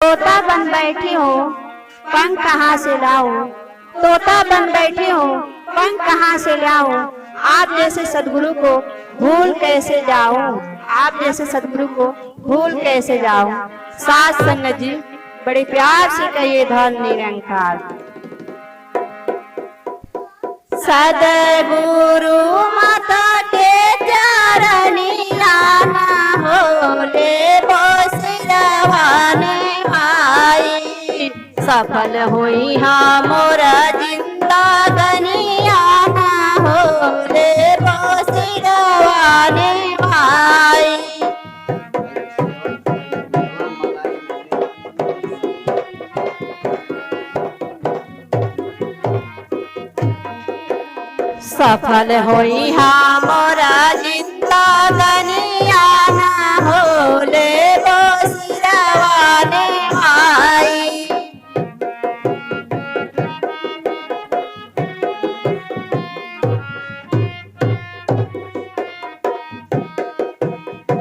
तोता बन बैठी हो पंख कहाँ से लाओ, तोता बन बैठी हो पंख कहाँ से लाओ, आप जैसे सदगुरु को भूल कैसे जाओ, आप जैसे सदगुरु को भूल कैसे जाओ। साथ संगत जी बड़े प्यार से कहिए धन निरंकार। सदगुरु माता के चरनिया होले बसरवाने आई, सफल हुई मोरा जिंदगनिया होले बसरवाने आई। सफल होई मोरा जिंदगनिया होले बसरवाने आई।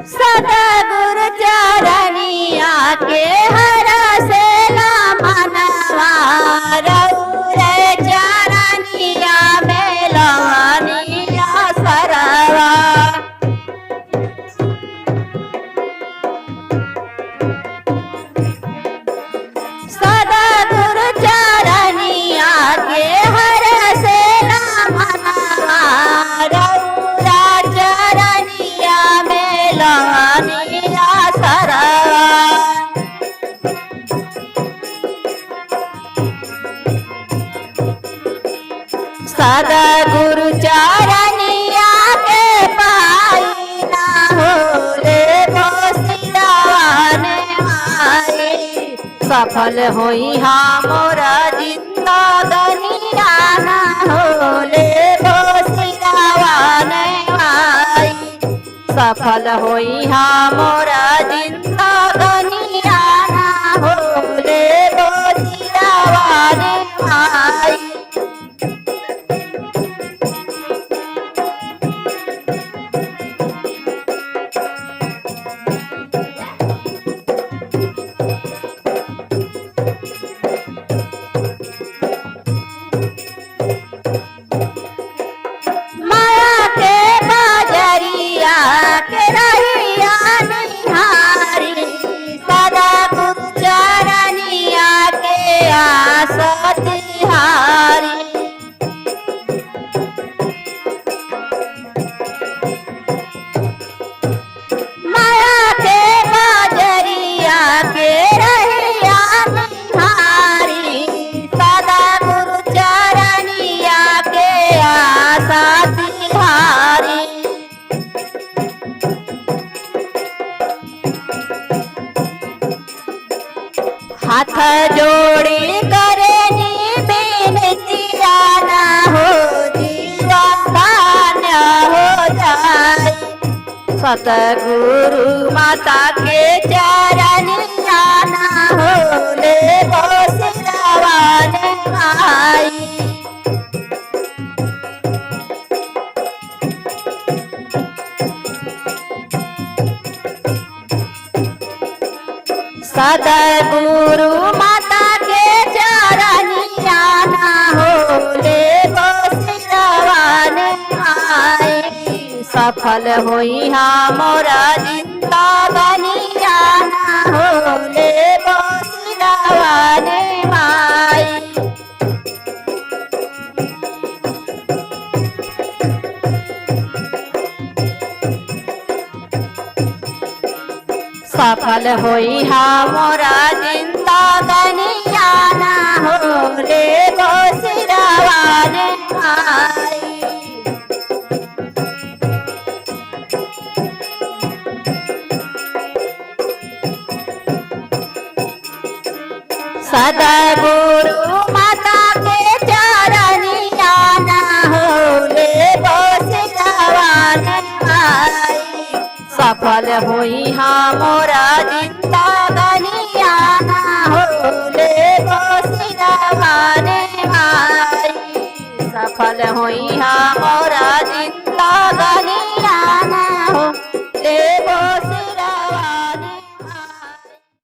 सदगुरु चरनिया के हरा से मनवा रउरे चरनिया में लवनिया सरवा। सदगुरु चरनिया के हरा से मनवा रउरा चरनिया में लवनिया सरवा। सदगुरु चरनिया के पाई ना होले बसरवाने आई, सफल होई मोरा जिंदगनिया ना होले बसरवाने आई, सफल होई मोरा जिंदगनिया ना होले बसरवाने आई। हाथ जोड़ी करे बेनतिया ना हो जीवन धन्य हो जाए, सतगुरु माता के चरनिया ना होले बसरवाने आई। सदगुरु माता के चरनिया ना होले बसरवाने आई, सफल हुई मोरा जिंदगनिया ना होले बसरवाने आई। सफल हुई मोरा जिंदगनिया ना होले बसरवाने आई। सदगुरु माता के चरनिया ना होले बसरवाने आई, सफल हुई मोरा जिंदगनिया ना होले बसरवाने आई, सफल हुई मोरा जिंदगनिया।